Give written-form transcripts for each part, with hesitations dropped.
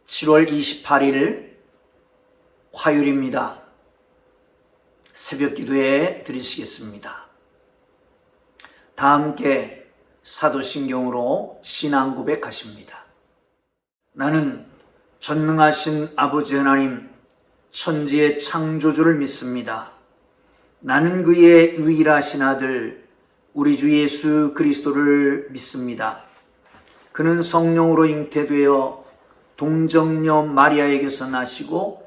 7월 28일 화요일입니다. 새벽 기도에 드리시겠습니다. 다 함께 사도신경으로 신앙 고백하십니다. 나는 전능하신 아버지 하나님, 천지의 창조주를 믿습니다. 나는 그의 유일하신 아들 우리 주 예수 그리스도를 믿습니다. 그는 성령으로 잉태되어 동정녀 마리아에게서 나시고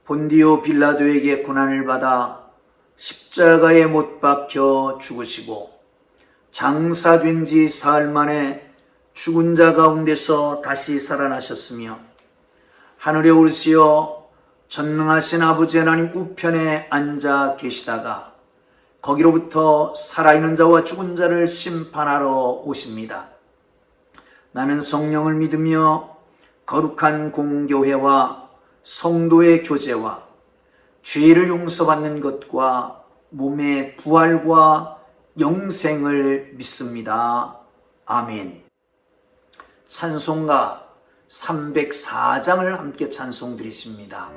본디오 빌라도에게 고난을 받아 십자가에 못 박혀 죽으시고 장사된 지 사흘 만에 죽은 자 가운데서 다시 살아나셨으며 하늘에 오르시어 전능하신 아버지 하나님 우편에 앉아 계시다가 거기로부터 살아있는 자와 죽은 자를 심판하러 오십니다. 나는 성령을 믿으며 거룩한 공교회와 성도의 교제와 죄를 용서받는 것과 몸의 부활과 영생을 믿습니다. 아멘. 찬송가 304장을 함께 찬송 드리십니다.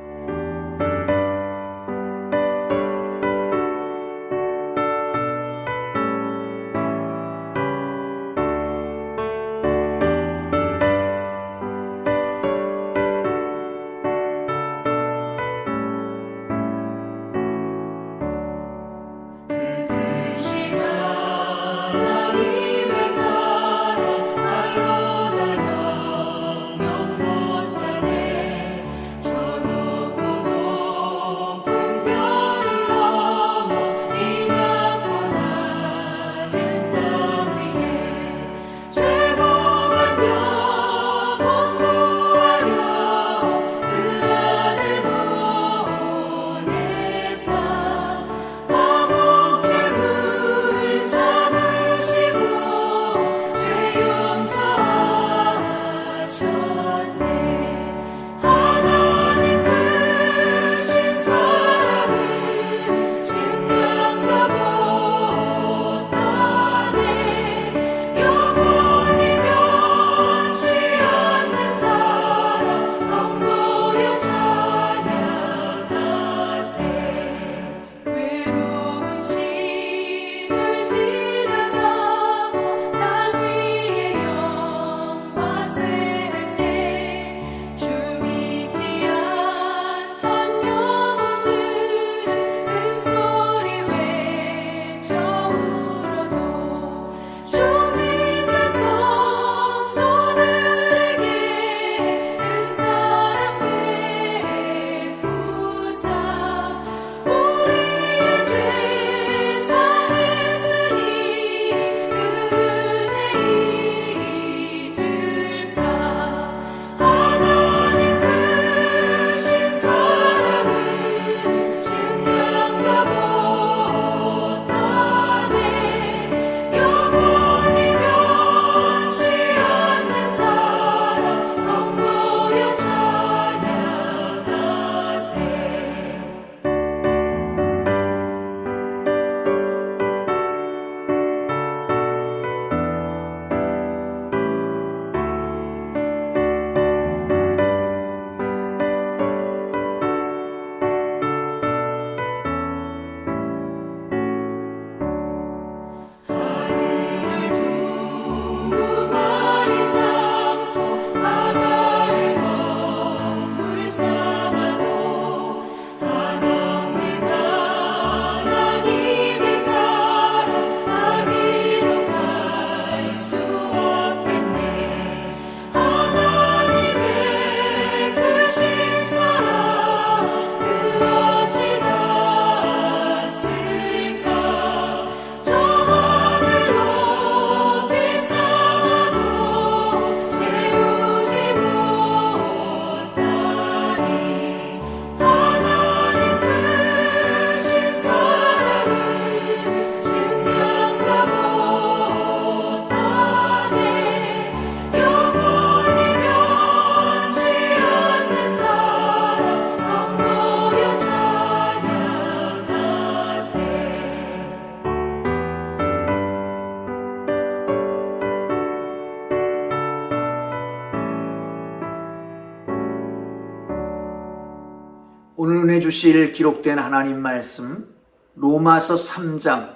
오늘 은혜 주실 기록된 하나님 말씀 로마서 3장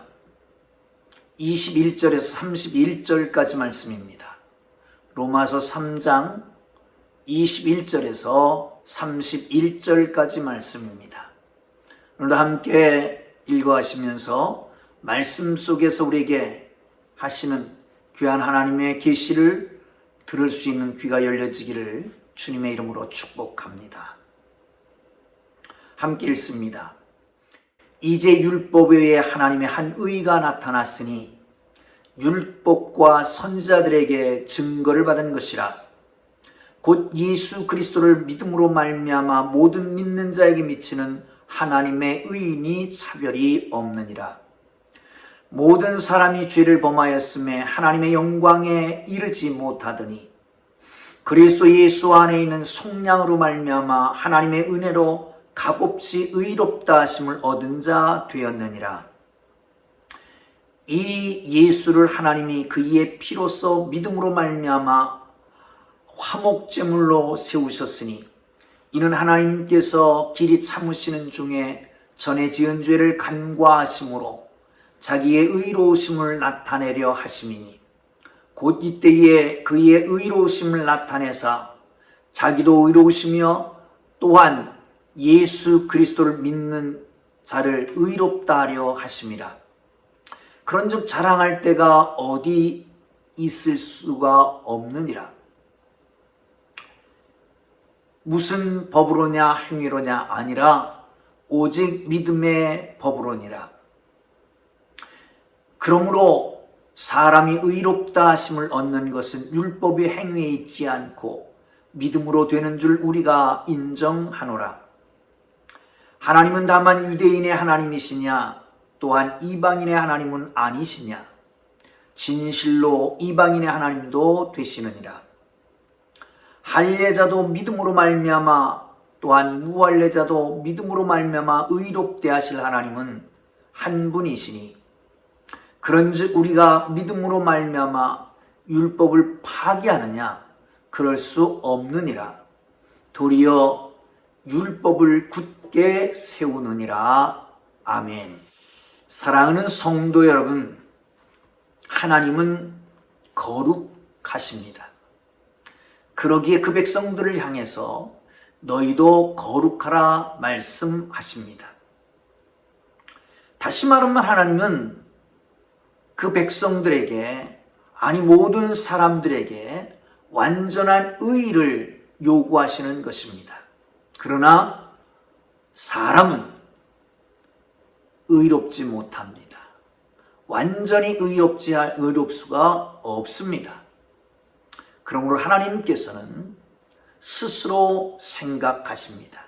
21절에서 31절까지 말씀입니다. 로마서 3장 21절에서 31절까지 말씀입니다. 오늘도 함께 읽어하시면서 말씀 속에서 우리에게 하시는 귀한 하나님의 계시를 들을 수 있는 귀가 열려지기를 주님의 이름으로 축복합니다. 함께 읽습니다. 이제 율법 외에 하나님의 한 의가 나타났으니 율법과 선지자들에게 증거를 받은 것이라. 곧 예수 그리스도를 믿음으로 말미암아 모든 믿는 자에게 미치는 하나님의 의인이 차별이 없느니라. 모든 사람이 죄를 범하였음에 하나님의 영광에 이르지 못하더니 그리스도 예수 안에 있는 속량으로 말미암아 하나님의 은혜로 값없이 의롭다 하심을 얻은 자 되었느니라. 이 예수를 하나님이 그의 피로써 믿음으로 말미암아 화목제물로 세우셨으니 이는 하나님께서 길이 참으시는 중에 전에 지은 죄를 간과하심으로 자기의 의로우심을 나타내려 하심이니 곧 이때에 그의 의로우심을 나타내사 자기도 의로우시며 또한 예수 그리스도를 믿는 자를 의롭다 하려 하심이라. 그런즉 자랑할 때가 어디 있을 수가 없느니라. 무슨 법으로냐 행위로냐 아니라 오직 믿음의 법으로니라. 그러므로 사람이 의롭다 하심을 얻는 것은 율법의 행위에 있지 않고 믿음으로 되는 줄 우리가 인정하노라. 하나님은 다만 유대인의 하나님이시냐 또한 이방인의 하나님은 아니시냐. 진실로 이방인의 하나님도 되시느니라. 할례자도 믿음으로 말미암아 또한 무할례자도 믿음으로 말미암아 의롭게 하실 하나님은 한 분이시니 그런즉 우리가 믿음으로 말미암아 율법을 파기하느냐? 그럴 수 없느니라. 도리어 율법을 굳게 세우느니라. 아멘. 사랑하는 성도 여러분, 하나님은 거룩하십니다. 그러기에 그 백성들을 향해서 너희도 거룩하라 말씀하십니다. 다시 말하면 하나님은 그 백성들에게, 아니 모든 사람들에게 완전한 의를 요구하시는 것입니다. 그러나 사람은 의롭지 못합니다. 완전히 의롭 수가 없습니다. 그러므로 하나님께서는 스스로 생각하십니다.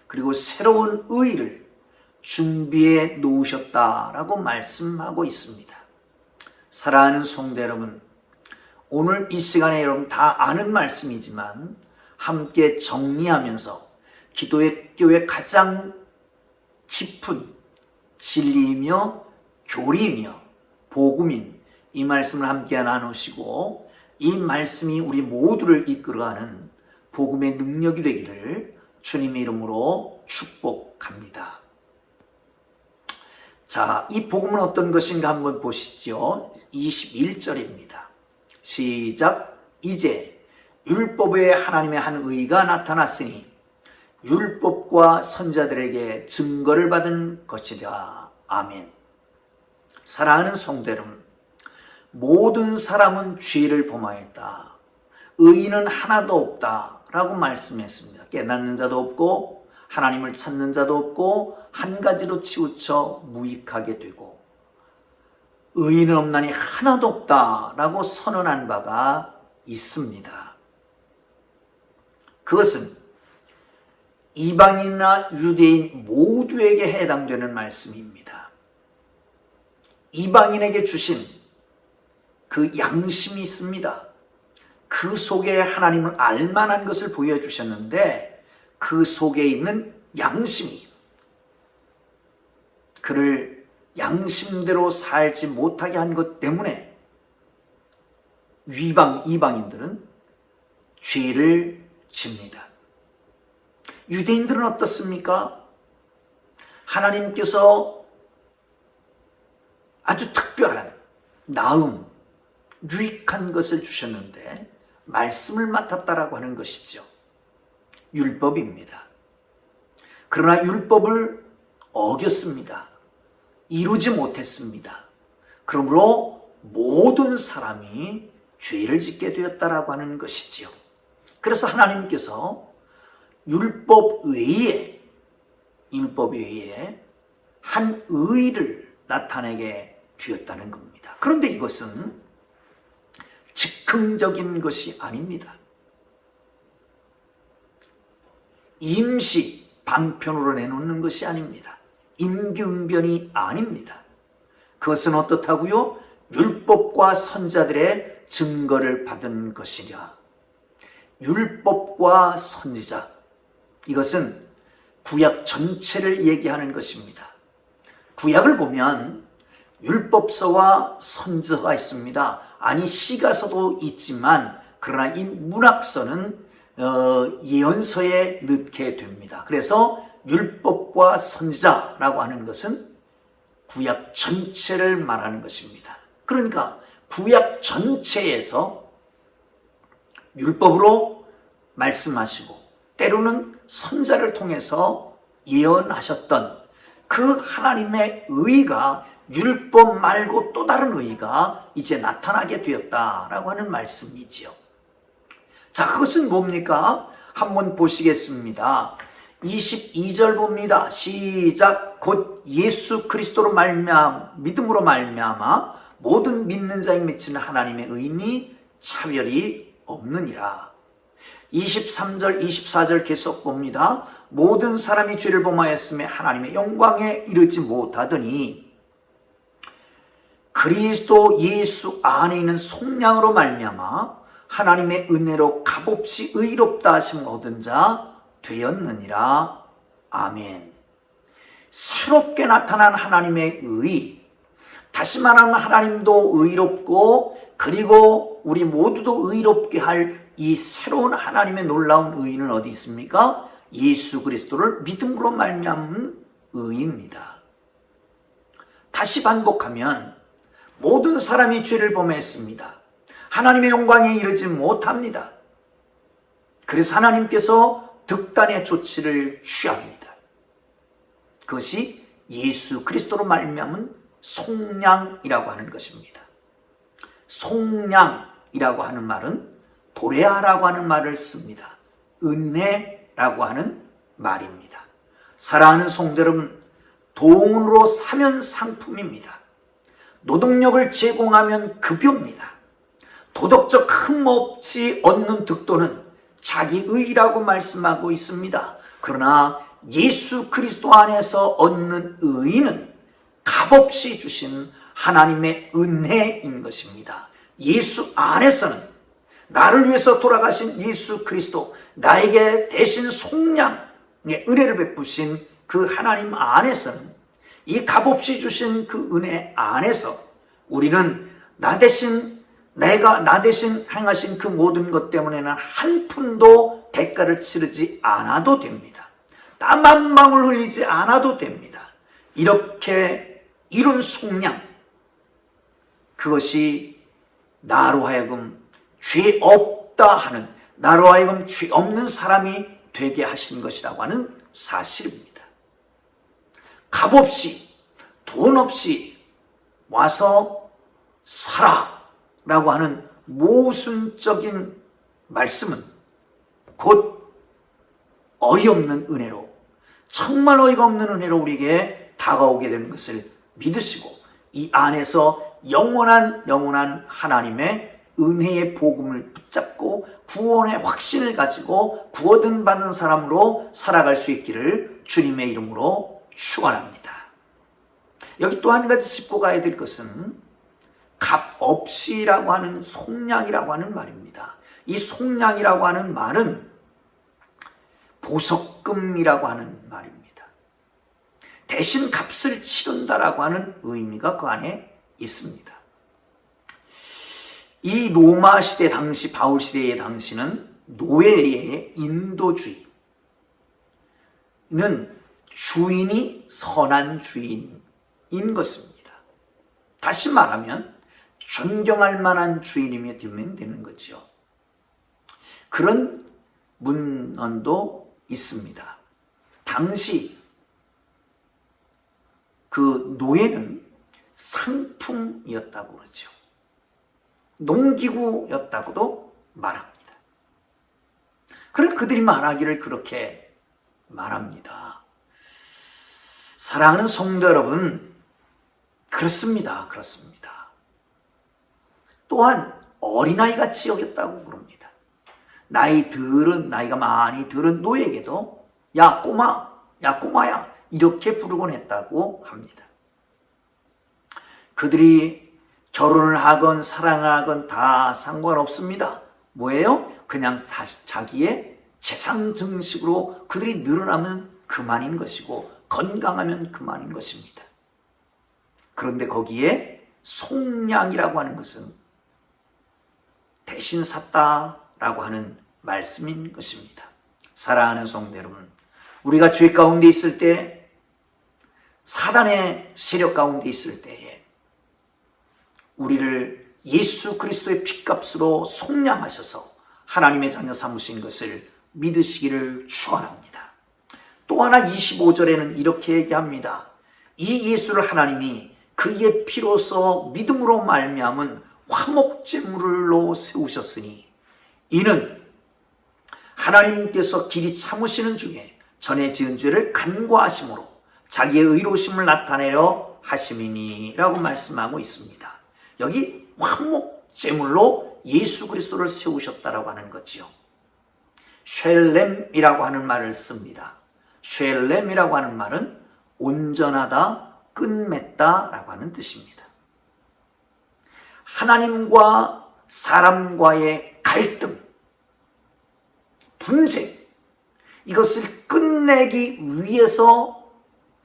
그리고 새로운 의를 준비해 놓으셨다라고 말씀하고 있습니다. 사랑하는 성도 여러분, 오늘 이 시간에 여러분 다 아는 말씀이지만 함께 정리하면서 기도의 가장 깊은 진리이며 교리이며 복음인 이 말씀을 함께 나누시고 이 말씀이 우리 모두를 이끌어가는 복음의 능력이 되기를 주님의 이름으로 축복합니다. 자, 이 복음은 어떤 것인가 한번 보시죠. 21절입니다. 시작. 이제 율법에 하나님의 한 의가 나타났으니 율법과 선지자들에게 증거를 받은 것이다. 아멘. 사랑하는 성도 여러분, 모든 사람은 죄를 범하였다. 의인은 하나도 없다 라고 말씀했습니다. 깨닫는 자도 없고 하나님을 찾는 자도 없고 한 가지로 치우쳐 무익하게 되고 의인은 없나니 하나도 없다 라고 선언한 바가 있습니다. 그것은 이방인이나 유대인 모두에게 해당되는 말씀입니다. 이방인에게 주신 그 양심이 있습니다. 그 속에 하나님을 알만한 것을 보여주셨는데 그 속에 있는 양심이 그를 양심대로 살지 못하게 한 것 때문에 이방인들은 죄를 집니다. 유대인들은 어떻습니까? 하나님께서 아주 특별한 나음, 유익한 것을 주셨는데 말씀을 맡았다라고 하는 것이죠. 율법입니다. 그러나 율법을 어겼습니다. 이루지 못했습니다. 그러므로 모든 사람이 죄를 짓게 되었다라고 하는 것이지요. 그래서 하나님께서 율법 외에 한 의를 나타내게 되었다는 겁니다. 그런데 이것은 즉흥적인 것이 아닙니다. 임시 방편으로 내놓는 것이 아닙니다. 임기응변이 아닙니다. 그것은 어떻다고요? 율법과 선지자들의 증거를 받은 것이냐. 율법과 선지자, 이것은 구약 전체를 얘기하는 것입니다. 구약을 보면 율법서와 선지서가 있습니다. 아니 시가서도 있지만 그러나 이 문학서는 예언서에 넣게 됩니다. 그래서 율법과 선지자라고 하는 것은 구약 전체를 말하는 것입니다. 그러니까 구약 전체에서 율법으로 말씀하시고 때로는 선지자를 통해서 예언하셨던 그 하나님의 의가 율법 말고 또 다른 의가 이제 나타나게 되었다라고 하는 말씀이지요. 자, 그것은 뭡니까? 한번 보시겠습니다. 22절 봅니다. 시작. 곧 예수 그리스도로 믿음으로 말미암아 모든 믿는 자에 미치는 하나님의 의인이 차별이 없느니라. 23절 24절 계속 봅니다. 모든 사람이 죄를 범하였음에 하나님의 영광에 이르지 못하더니 그리스도 예수 안에 있는 속량으로 말미암아 하나님의 은혜로 값없이 의롭다 하심을 얻은 자 되었느니라. 아멘. 새롭게 나타난 하나님의 의, 다시 말하면 하나님도 의롭고 그리고 우리 모두도 의롭게 할 이 새로운 하나님의 놀라운 의는 어디 있습니까? 예수 그리스도를 믿음으로 말미암은 의입니다. 다시 반복하면 모든 사람이 죄를 범했습니다. 하나님의 영광에 이르지 못합니다. 그래서 하나님께서 득단의 조치를 취합니다. 그것이 예수 그리스도로 말미암은 속량이라고 하는 것입니다. 속량이라고 하는 말은 도레아라고 하는 말을 씁니다. 은혜라고 하는 말입니다. 사랑하는 성도 여러분, 돈으로 사면 상품입니다. 노동력을 제공하면 급여입니다. 도덕적 흠없이 얻는 득도는 자기의라고 말씀하고 있습니다. 그러나 예수 그리스도 안에서 얻는 의는 값없이 주신 하나님의 은혜인 것입니다. 예수 안에서는 나를 위해서 돌아가신 예수 그리스도, 나에게 대신 속량의 은혜를 베푸신 그 하나님 안에서는, 이 값없이 주신 그 은혜 안에서 우리는 나 대신 행하신 그 모든 것 때문에는 한 푼도 대가를 치르지 않아도 됩니다. 땀 한 방울 흘리지 않아도 됩니다. 이렇게 이룬 속량, 그것이 나로 하여금 죄 없다 하는, 나로 하여금 죄 없는 사람이 되게 하신 것이라고 하는 사실입니다. 값없이, 돈 없이 와서 살아 라고 하는 모순적인 말씀은 곧 어이없는 은혜로, 정말 어이가 없는 은혜로 우리에게 다가오게 되는 것을 믿으시고 이 안에서 영원한 하나님의 은혜의 복음을 붙잡고 구원의 확신을 가지고 구원 받는 사람으로 살아갈 수 있기를 주님의 이름으로 축원합니다. 여기 또 한 가지 짚고 가야 될 것은 값없이라고 하는 속량이라고 하는 말입니다. 이 속량이라고 하는 말은 보석금이라고 하는 말입니다. 대신 값을 치른다라고 하는 의미가 그 안에 있습니다. 이 로마 시대 당시, 바울 시대의 당시는 노예의 인도주의, 주인이 선한 주인인 것입니다. 다시 말하면 존경할 만한 주인이면 되는 거죠. 그런 문헌도 있습니다. 당시 그 노예는 상품이었다고 그러죠. 농기구였다고도 말합니다. 그럼 그들이 말하기를 그렇게 말합니다. 사랑하는 성도 여러분, 그렇습니다. 또한 어린아이같이 여겼다고 그럽니다. 나이가 많이 들은 노예에게도 야 꼬마야 이렇게 부르곤 했다고 합니다. 그들이 결혼을 하건 사랑을 하건 다 상관없습니다. 뭐예요? 그냥 다시 자기의 재산 증식으로 그들이 늘어나면 그만인 것이고 건강하면 그만인 것입니다. 그런데 거기에 속량이라고 하는 것은 대신 샀다라고 하는 말씀인 것입니다. 사랑하는 성도 여러분, 우리가 죄 가운데 있을 때, 사단의 세력 가운데 있을 때에 우리를 예수 그리스도의 피값으로 속량하셔서 하나님의 자녀 삼으신 것을 믿으시기를 축원합니다. 또 하나 25절에는 이렇게 얘기합니다. 이 예수를 하나님이 그의 피로서 믿음으로 말미암은 화목제물로 세우셨으니 이는 하나님께서 길이 참으시는 중에 전에 지은 죄를 간과하심으로 자기의 의로우심을 나타내려 하심이니라고 말씀하고 있습니다. 여기 화목제물로 예수 그리스도를 세우셨다라고 하는 거지요. 쉘렘이라고 하는 말을 씁니다. 쉘렘이라고 하는 말은 온전하다, 끝맺다라고 하는 뜻입니다. 하나님과 사람과의 갈등, 분쟁, 이것을 끝내기 위해서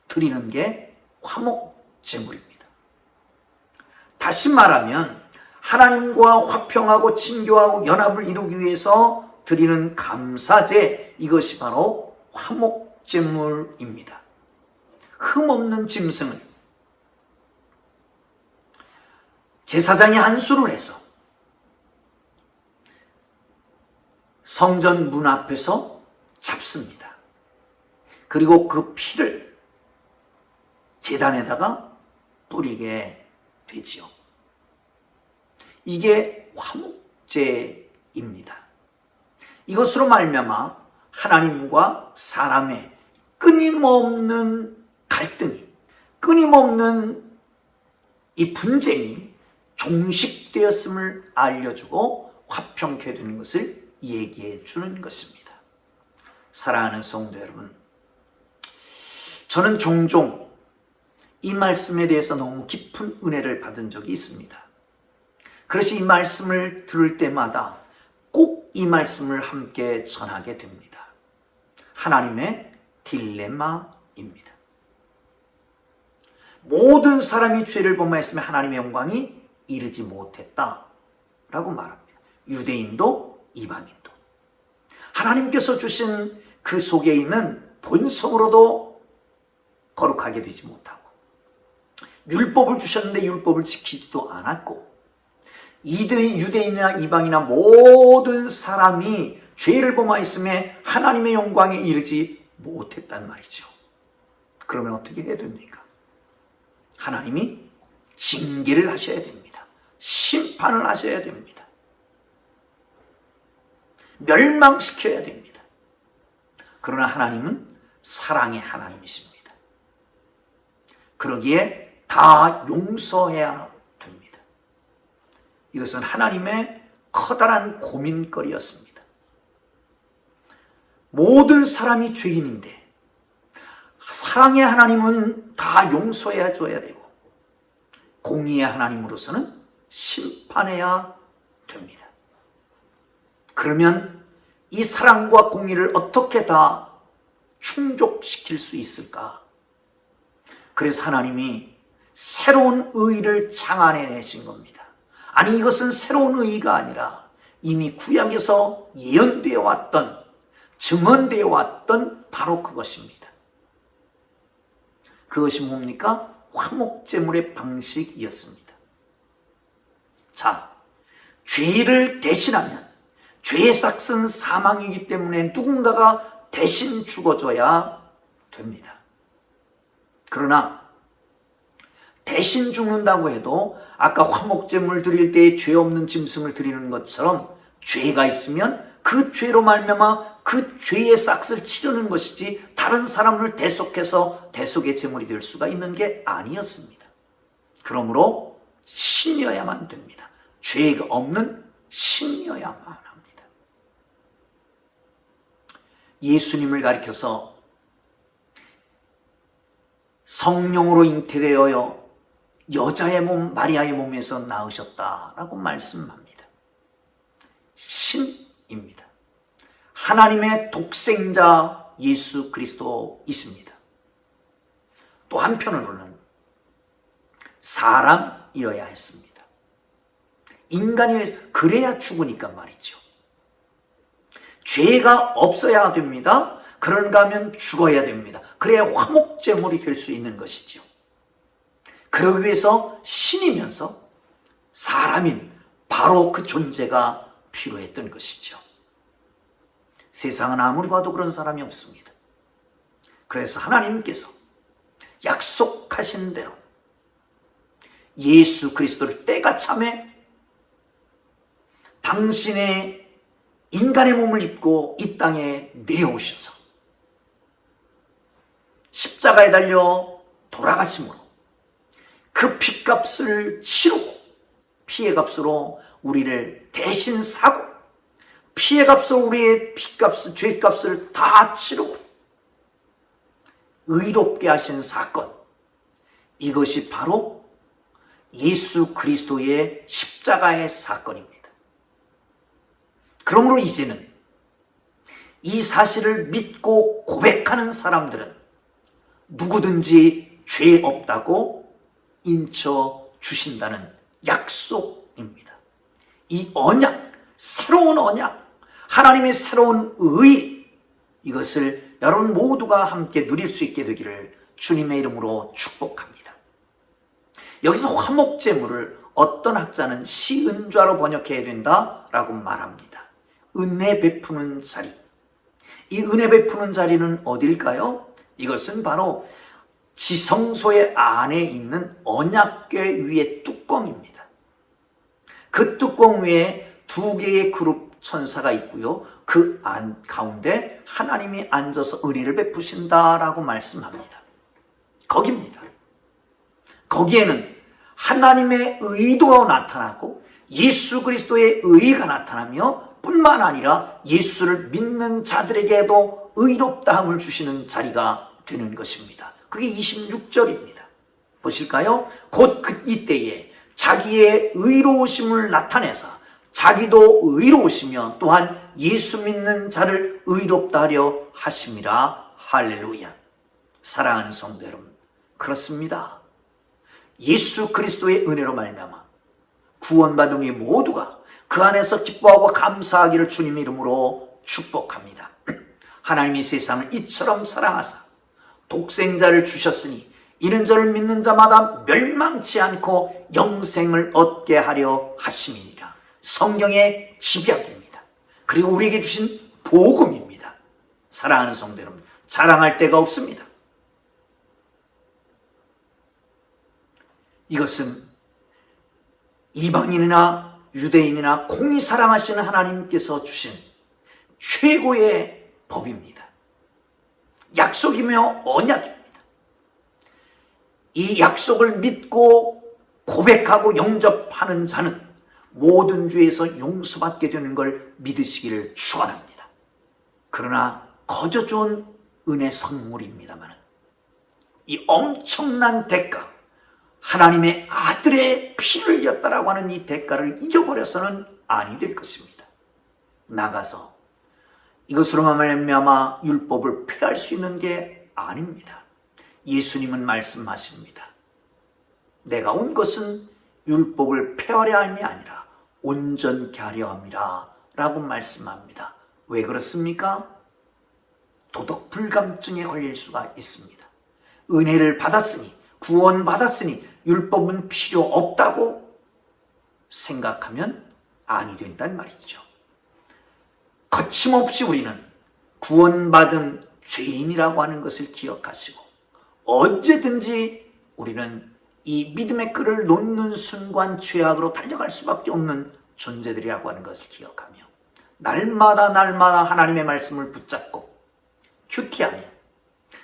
드리는 게 화목제물입니다. 다시 말하면 하나님과 화평하고 친교하고 연합을 이루기 위해서 드리는 감사제, 이것이 바로 화목제물입니다. 흠없는 짐승을 제사장이 안수를 해서 성전 문 앞에서 잡습니다. 그리고 그 피를 제단에다가 뿌리게 되지요. 이게 화목제입니다. 이것으로 말미암아 하나님과 사람의 끊임없는 갈등이, 끊임없는 이 분쟁이 종식되었음을 알려주고 화평케 되는 것을 얘기해 주는 것입니다. 사랑하는 성도 여러분, 저는 종종 이 말씀에 대해서 너무 깊은 은혜를 받은 적이 있습니다. 그래서 이 말씀을 들을 때마다 꼭 이 말씀을 함께 전하게 됩니다. 하나님의 딜레마입니다. 모든 사람이 죄를 범하였으면 하나님의 영광이 이르지 못했다라고 말합니다. 유대인도 이방인도. 하나님께서 주신 그 속에 있는 본성으로도 거룩하게 되지 못하고, 율법을 주셨는데 율법을 지키지도 않았고, 유대인이나 이방이나 모든 사람이 죄를 범하였음에 하나님의 영광에 이르지 못했단 말이죠. 그러면 어떻게 해야 됩니까? 하나님이 징계를 하셔야 됩니다. 심판을 하셔야 됩니다. 멸망시켜야 됩니다. 그러나 하나님은 사랑의 하나님이십니다. 그러기에 다 용서해야 됩니다. 이것은 하나님의 커다란 고민거리였습니다. 모든 사람이 죄인인데 사랑의 하나님은 다 용서해 줘야 되고, 공의의 하나님으로서는 심판해야 됩니다. 그러면 이 사랑과 공의를 어떻게 다 충족시킬 수 있을까? 그래서 하나님이 새로운 의의를 창안해내신 겁니다. 아니, 이것은 새로운 의의가 아니라 이미 구약에서 예언되어 왔던, 증언되어 왔던 바로 그것입니다. 그것이 뭡니까? 화목제물의 방식이었습니다. 자, 죄를 대신하면 죄의 삭은 사망이기 때문에 누군가가 대신 죽어줘야 됩니다. 그러나 대신 죽는다고 해도 아까 화목제물 드릴 때 죄 없는 짐승을 드리는 것처럼 죄가 있으면 그 죄로 말미암아 그 죄의 싹을 치르는 것이지 다른 사람을 대속해서 대속의 제물이 될 수가 있는 게 아니었습니다. 그러므로 신이어야만 됩니다. 죄가 없는 신이어야만 합니다. 예수님을 가리켜서 성령으로 잉태되어 여자의 몸 마리아의 몸에서 나으셨다라고 말씀합니다. 신입니다. 하나님의 독생자 예수 그리스도이십니다. 또 한편으로는 사람이어야 했습니다. 인간이 그래야 죽으니까 말이죠. 죄가 없어야 됩니다. 그런가 하면 죽어야 됩니다. 그래야 화목제물이 될 수 있는 것이죠. 그러기 위해서 신이면서 사람인 바로 그 존재가 필요했던 것이죠. 세상은 아무리 봐도 그런 사람이 없습니다. 그래서 하나님께서 약속하신 대로 예수 그리스도를 때가 참에 당신의 인간의 몸을 입고 이 땅에 내려오셔서 십자가에 달려 돌아가심으로 그 피값을 치르고 피해값으로 우리를 대신 사고 피해값으로 우리의 피값을 죄값을 다 치르고 의롭게 하신 사건, 이것이 바로 예수 그리스도의 십자가의 사건입니다. 그러므로 이제는 이 사실을 믿고 고백하는 사람들은 누구든지 죄 없다고 인쳐 주신다는 약속입니다. 이 언약, 새로운 언약, 하나님의 새로운 의, 이것을 여러분 모두가 함께 누릴 수 있게 되기를 주님의 이름으로 축복합니다. 여기서 화목제물을 어떤 학자는 시은좌로 번역해야 된다라고 말합니다. 은혜 베푸는 자리. 이 은혜 베푸는 자리는 어딜까요? 이것은 바로 지성소의 안에 있는 언약궤 위의 뚜껑입니다. 그 뚜껑 위에 두 개의 그룹 천사가 있고요. 그 가운데 하나님이 앉아서 은혜를 베푸신다라고 말씀합니다. 거기입니다. 거기에는 하나님의 의도가 나타나고 예수 그리스도의 의가 나타나며 뿐만 아니라 예수를 믿는 자들에게도 의롭다함을 주시는 자리가 되는 것입니다. 그게 26절입니다. 보실까요? 곧 이때에 자기의 의로우심을 나타내서 자기도 의로우시며 또한 예수 믿는 자를 의롭다 하려 하심이라. 할렐루야. 사랑하는 성도 여러분, 그렇습니다. 예수 그리스도의 은혜로 말미암아 구원받은 우리 모두가 그 안에서 기뻐하고 감사하기를 주님 이름으로 축복합니다. 하나님이 세상을 이처럼 사랑하사 독생자를 주셨으니 이는 저를 믿는 자마다 멸망치 않고 영생을 얻게 하려 하심이니라. 성경의 집약입니다. 그리고 우리에게 주신 복음입니다. 사랑하는 성도 여러분, 자랑할 데가 없습니다. 이것은 이방인이나 유대인이나 공히 사랑하시는 하나님께서 주신 최고의 법입니다. 약속이며 언약입니다. 이 약속을 믿고 고백하고 영접하는 자는 모든 죄에서 용서받게 되는 걸 믿으시기를 축원합니다. 그러나 거저 좋은 은혜 선물입니다만 이 엄청난 대가, 하나님의 아들의 피를 흘렸다라고 하는 이 대가를 잊어버려서는 아니 될 것입니다. 나가서 이것으로 말미암아 율법을 폐할 수 있는 게 아닙니다. 예수님은 말씀하십니다. 내가 온 것은 율법을 폐하려 함이 아니라 온전케 하려 함이라 라고 말씀합니다. 왜 그렇습니까? 도덕 불감증에 걸릴 수가 있습니다. 은혜를 받았으니, 구원받았으니 율법은 필요 없다고 생각하면 아니 된다는 말이죠. 거침없이 우리는 구원받은 죄인이라고 하는 것을 기억하시고 언제든지 우리는 이 믿음의 끈을 놓는 순간 죄악으로 달려갈 수밖에 없는 존재들이라고 하는 것을 기억하며 날마다 하나님의 말씀을 붙잡고 큐티하며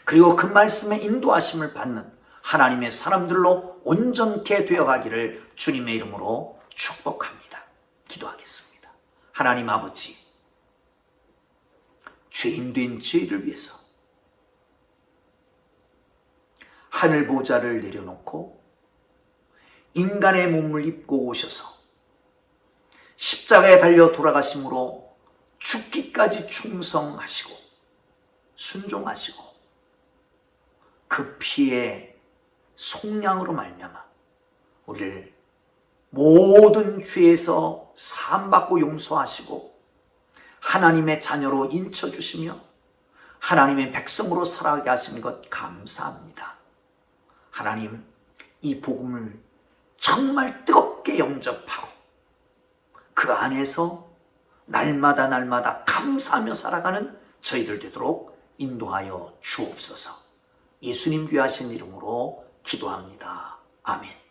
그리고 그 말씀의 인도하심을 받는 하나님의 사람들로 온전케 되어가기를 주님의 이름으로 축복합니다. 기도하겠습니다. 하나님 아버지, 죄인된 저희를 위해서 하늘 보좌를 내려놓고 인간의 몸을 입고 오셔서 십자가에 달려 돌아가심으로 죽기까지 충성하시고 순종하시고 그 피의 속량으로 말미암아 우리를 모든 죄에서 사함받고 용서하시고 하나님의 자녀로 인쳐주시며 하나님의 백성으로 살아가게 하시는 것 감사합니다. 하나님, 이 복음을 정말 뜨겁게 영접하고 그 안에서 날마다 감사하며 살아가는 저희들 되도록 인도하여 주옵소서. 예수님 귀하신 이름으로 기도합니다. 아멘.